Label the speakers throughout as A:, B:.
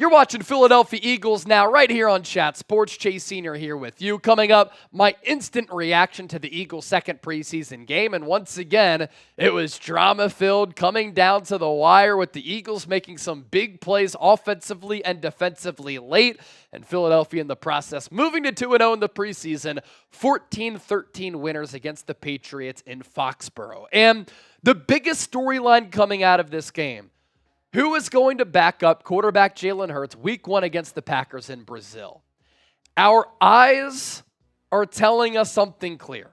A: You're watching Philadelphia Eagles now right here on Chat Sports. Chase Sr. here with you. Coming up, my instant reaction to the Eagles' second preseason game. And once again, it was drama-filled, coming down to the wire with the Eagles making some big plays offensively and defensively late. And Philadelphia in the process moving to 2-0 in the preseason, 14-13 winners against the Patriots in Foxborough. And the biggest storyline coming out of this game: who is going to back up quarterback Jalen Hurts week 1 against the Packers in Brazil? Our eyes are telling us something clear.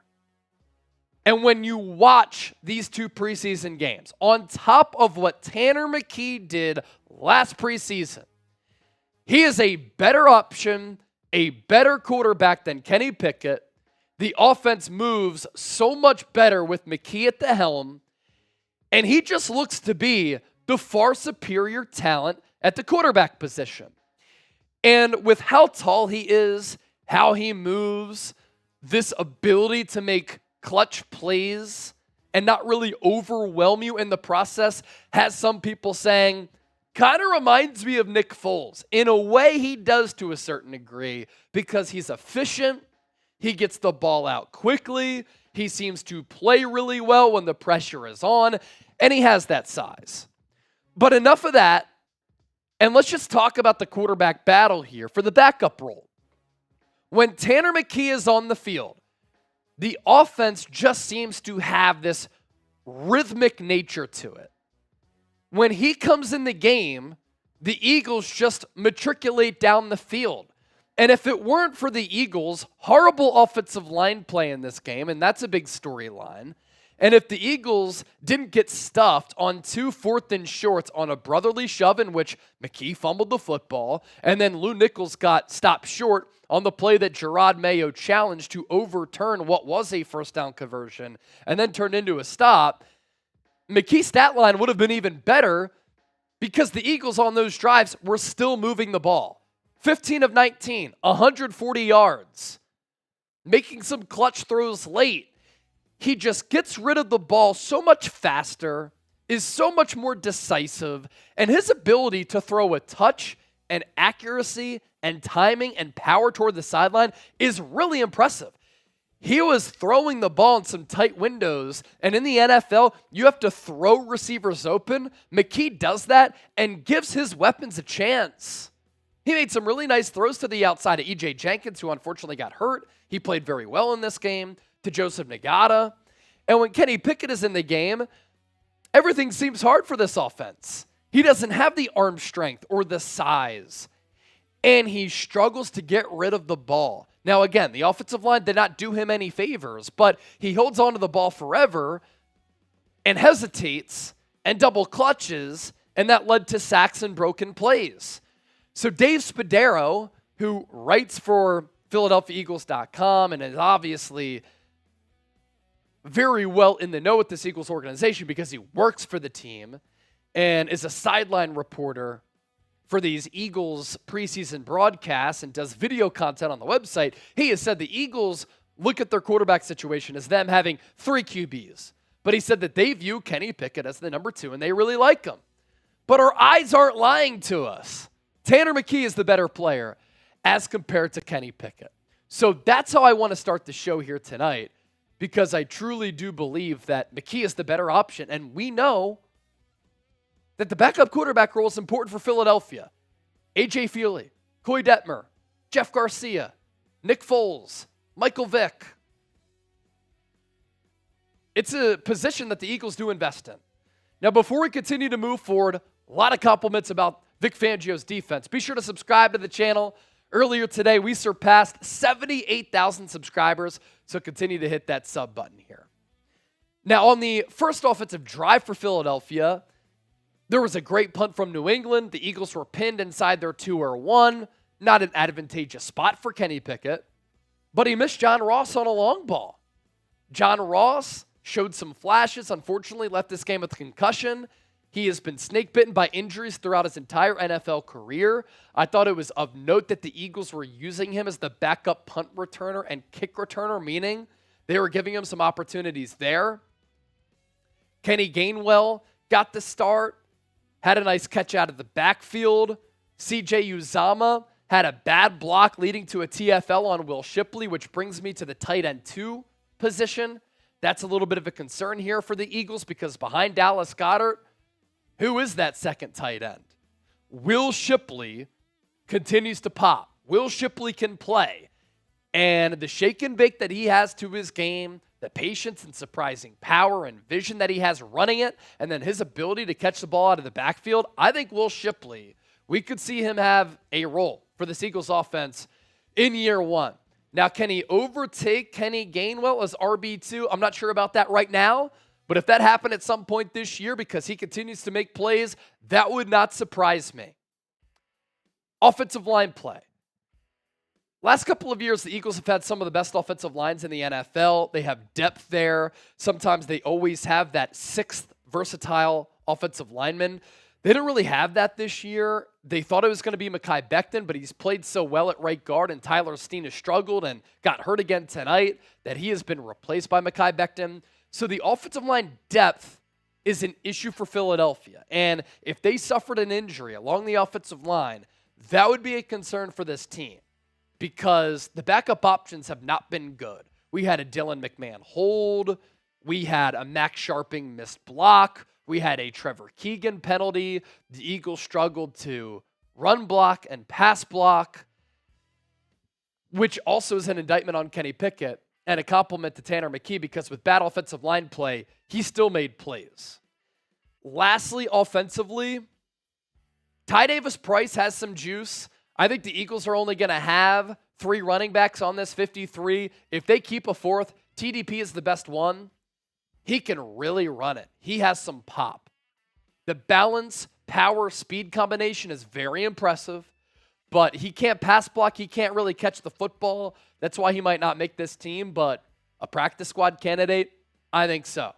A: And when you watch these two preseason games, on top of what Tanner McKee did last preseason, he is a better option, a better quarterback than Kenny Pickett. The offense moves so much better with McKee at the helm, and he just looks to be the far superior talent at the quarterback position. And with how tall he is, how he moves, this ability to make clutch plays and not really overwhelm you in the process has some people saying, kind of reminds me of Nick Foles. In a way, he does to a certain degree because he's efficient, he gets the ball out quickly, he seems to play really well when the pressure is on, and he has that size. But enough of that, and let's just talk about the quarterback battle here for the backup role. When Tanner McKee is on the field, the offense just seems to have this rhythmic nature to it. When he comes in the game, the Eagles just matriculate down the field. And if it weren't for the Eagles' horrible offensive line play in this game, and that's a big storyline, and if the Eagles didn't get stuffed on 2 4th and shorts on a brotherly shove in which McKee fumbled the football, and then Lou Nichols got stopped short on the play that Gerard Mayo challenged to overturn what was a first down conversion and then turned into a stop, McKee's stat line would have been even better because the Eagles on those drives were still moving the ball. 15 of 19, 140 yards, making some clutch throws late. He just gets rid of the ball so much faster, is so much more decisive, and his ability to throw a touch and accuracy and timing and power toward the sideline is really impressive. He was throwing the ball in some tight windows, and in the NFL, you have to throw receivers open. McKee does that and gives his weapons a chance. He made some really nice throws to the outside of E.J. Jenkins, who unfortunately got hurt. He played very well in this game, to Joseph Nagata. And when Kenny Pickett is in the game, everything seems hard for this offense. He doesn't have the arm strength or the size, and he struggles to get rid of the ball. Now, again, the offensive line did not do him any favors, but he holds onto the ball forever and hesitates and double clutches, and that led to sacks and broken plays. So Dave Spadaro, who writes for PhiladelphiaEagles.com and is obviously very well in the know with this Eagles organization because he works for the team and is a sideline reporter for these Eagles preseason broadcasts and does video content on the website. He has said the Eagles look at their quarterback situation as them having 3 QBs. But he said that they view Kenny Pickett as the number 2 and they really like him. But our eyes aren't lying to us. Tanner McKee is the better player as compared to Kenny Pickett. So that's how I want to start the show here tonight, because I truly do believe that McKee is the better option. And we know that the backup quarterback role is important for Philadelphia. A.J. Feely, Coy Detmer, Jeff Garcia, Nick Foles, Michael Vick. It's a position that the Eagles do invest in. Now, before we continue to move forward, a lot of compliments about Vic Fangio's defense. Be sure to subscribe to the channel. Earlier today, we surpassed 78,000 subscribers, so continue to hit that sub button here. Now, on the first offensive drive for Philadelphia, there was a great punt from New England. The Eagles were pinned inside their 2-1. Not an advantageous spot for Kenny Pickett, but he missed John Ross on a long ball. John Ross showed some flashes, unfortunately left this game with a concussion. He has been snake-bitten by injuries throughout his entire NFL career. I thought it was of note that the Eagles were using him as the backup punt returner and kick returner, meaning they were giving him some opportunities there. Kenny Gainwell got the start, had a nice catch out of the backfield, CJ Uzama had a bad block leading to a TFL on Will Shipley, which brings me to the tight end 2 position. That's a little bit of a concern here for the Eagles because behind Dallas Goedert, who is that second tight end? Will Shipley continues to pop. Will Shipley can play. And the shake and bake that he has to his game, the patience and surprising power and vision that he has running it, and then his ability to catch the ball out of the backfield, I think Will Shipley, we could see him have a role for this Eagles offense in year 1. Now, can he overtake Kenny Gainwell as RB2? I'm not sure about that right now, but if that happened at some point this year because he continues to make plays, that would not surprise me. Offensive line play. Last couple of years, the Eagles have had some of the best offensive lines in the NFL. They have depth there. Sometimes they always have that 6th versatile offensive lineman. They didn't really have that this year. They thought it was going to be Mekhi Becton, but he's played so well at right guard, and Tyler Steen has struggled and got hurt again tonight that he has been replaced by Mekhi Becton. So the offensive line depth is an issue for Philadelphia. And if they suffered an injury along the offensive line, that would be a concern for this team because the backup options have not been good. We had a Dylan McMahon hold. We had a Max Sharping missed block. We had a Trevor Keegan penalty. The Eagles struggled to run block and pass block, which also is an indictment on Kenny Pickett and a compliment to Tanner McKee because with bad offensive line play, he still made plays. Lastly, offensively, Ty Davis-Price has some juice. I think the Eagles are only going to have 3 running backs on this 53. If they keep a 4th, TDP is the best one. He can really run it. He has some pop. The balance, power, speed combination is very impressive, but he can't pass block. He can't really catch the football. That's why he might not make this team, but a practice squad candidate, I think so.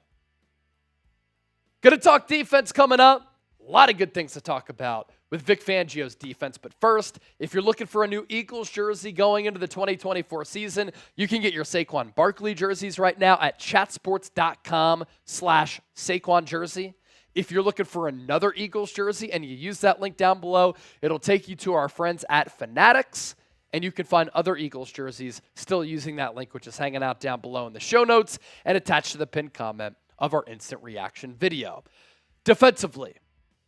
A: Going to talk defense coming up. A lot of good things to talk about with Vic Fangio's defense. But first, if you're looking for a new Eagles jersey going into the 2024 season, you can get your Saquon Barkley jerseys right now at chatsports.com/Saquon jersey. If you're looking for another Eagles jersey and you use that link down below, it'll take you to our friends at Fanatics, and you can find other Eagles jerseys still using that link, which is hanging out down below in the show notes and attached to the pinned comment of our instant reaction video. Defensively,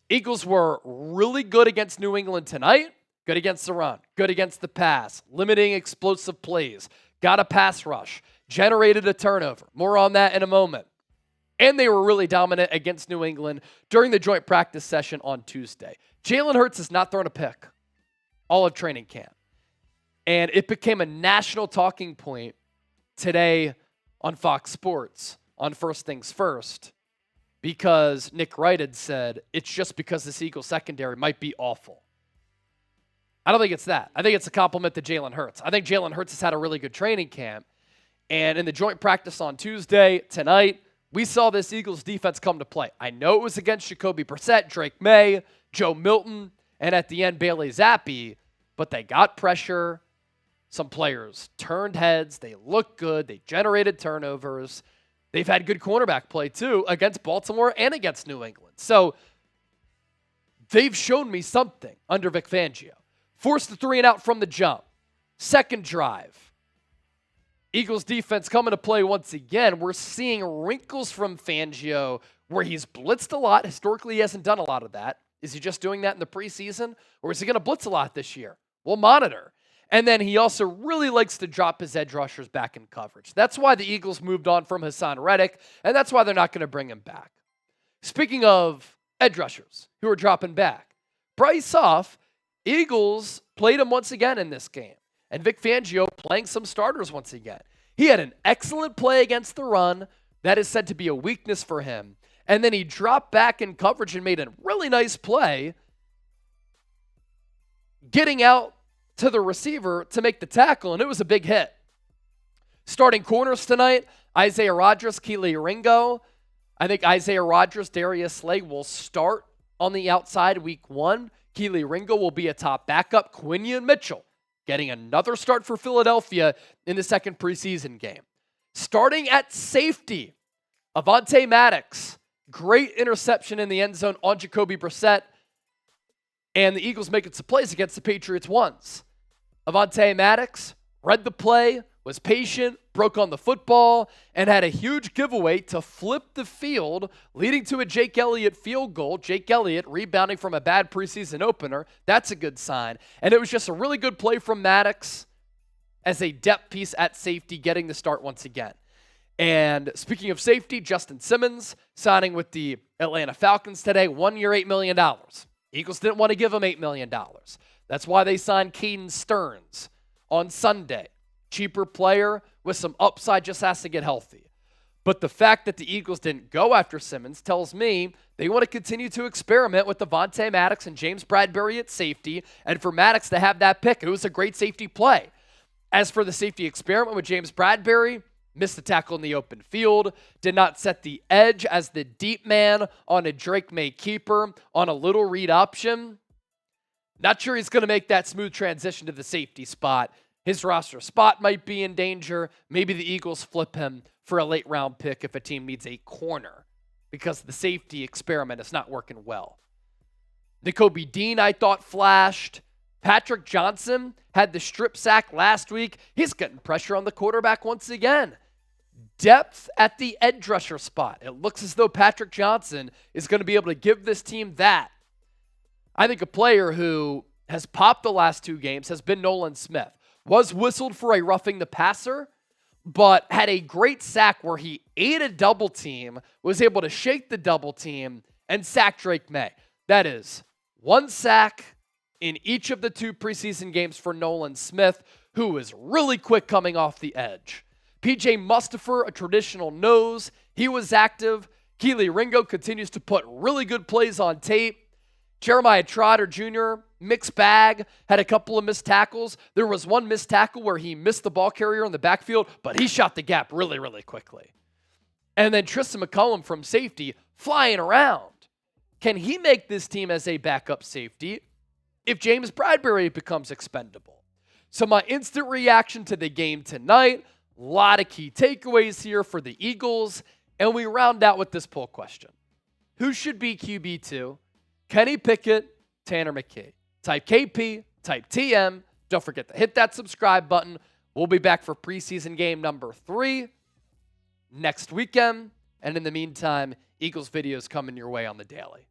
A: Eagles were really good against New England tonight, good against the run, good against the pass, limiting explosive plays, got a pass rush, generated a turnover. More on that in a moment. And they were really dominant against New England during the joint practice session on Tuesday. Jalen Hurts has not thrown a pick all of training camp. And it became a national talking point today on Fox Sports on First Things First, because Nick Wright had said it's just because this Eagles secondary might be awful. I don't think it's that. I think it's a compliment to Jalen Hurts. I think Jalen Hurts has had a really good training camp. And in the joint practice on Tuesday, tonight, we saw this Eagles defense come to play. I know it was against Jacoby Brissett, Drake May, Joe Milton, and at the end, Bailey Zappi, but they got pressure. Some players turned heads. They looked good. They generated turnovers. They've had good cornerback play, too, against Baltimore and against New England. So they've shown me something under Vic Fangio. Forced the 3 and out from the jump. Second drive. Eagles defense coming to play once again. We're seeing wrinkles from Fangio where he's blitzed a lot. Historically, he hasn't done a lot of that. Is he just doing that in the preseason? Or is he going to blitz a lot this year? We'll monitor. And then he also really likes to drop his edge rushers back in coverage. That's why the Eagles moved on from Hassan Reddick, and that's why they're not going to bring him back. Speaking of edge rushers who are dropping back, Bryce Huff, Eagles played him once again in this game. And Vic Fangio playing some starters once again. He had an excellent play against the run. That is said to be a weakness for him. And then he dropped back in coverage and made a really nice play, getting out to the receiver to make the tackle, and it was a big hit. Starting corners tonight, Isaiah Rodgers, Kelee Ringo. I think Isaiah Rodgers, Darius Slay will start on the outside week 1. Kelee Ringo will be a top backup. Quinyon Mitchell getting another start for Philadelphia in the second preseason game. Starting at safety, Avonte Maddox. Great interception in the end zone on Jacoby Brissett. And the Eagles making some plays against the Patriots once. Avonte Maddox read the play, was patient, broke on the football, and had a huge giveaway to flip the field, leading to a Jake Elliott field goal. Jake Elliott rebounding from a bad preseason opener. That's a good sign. And it was just a really good play from Maddox as a depth piece at safety, getting the start once again. And speaking of safety, Justin Simmons signing with the Atlanta Falcons today, 1 year, $8 million. Eagles didn't want to give him $8 million. That's why they signed Caden Stearns on Sunday. Cheaper player with some upside, just has to get healthy. But the fact that the Eagles didn't go after Simmons tells me they want to continue to experiment with Avonte Maddox and James Bradberry at safety, and for Maddox to have that pick, it was a great safety play. As for the safety experiment with James Bradberry, missed the tackle in the open field, did not set the edge as the deep man on a Drake May keeper on a little read option. Not sure he's going to make that smooth transition to the safety spot. His roster spot might be in danger. Maybe the Eagles flip him for a late round pick if a team needs a corner because the safety experiment is not working well. Nakobe Dean, I thought, flashed. Patrick Johnson had the strip sack last week. He's getting pressure on the quarterback once again. Depth at the edge rusher spot. It looks as though Patrick Johnson is going to be able to give this team that. I think a player who has popped the last 2 games has been Nolan Smith. Was whistled for a roughing the passer, but had a great sack where he ate a double team, was able to shake the double team, and sack Drake May. That is 1 sack in each of the 2 preseason games for Nolan Smith, who is really quick coming off the edge. PJ Mustipher, a traditional nose. He was active. Keely Ringo continues to put really good plays on tape. Jeremiah Trotter Jr., mixed bag, had a couple of missed tackles. There was 1 missed tackle where he missed the ball carrier in the backfield, but he shot the gap really, really quickly. And then Tristan McCullum from safety flying around. Can he make this team as a backup safety if James Bradberry becomes expendable? So my instant reaction to the game tonight, a lot of key takeaways here for the Eagles, and we round out with this poll question. Who should be QB2? Kenny Pickett, Tanner McKee. Type KP, type TM. Don't forget to hit that subscribe button. We'll be back for preseason game number 3 next weekend. And in the meantime, Eagles videos coming your way on the daily.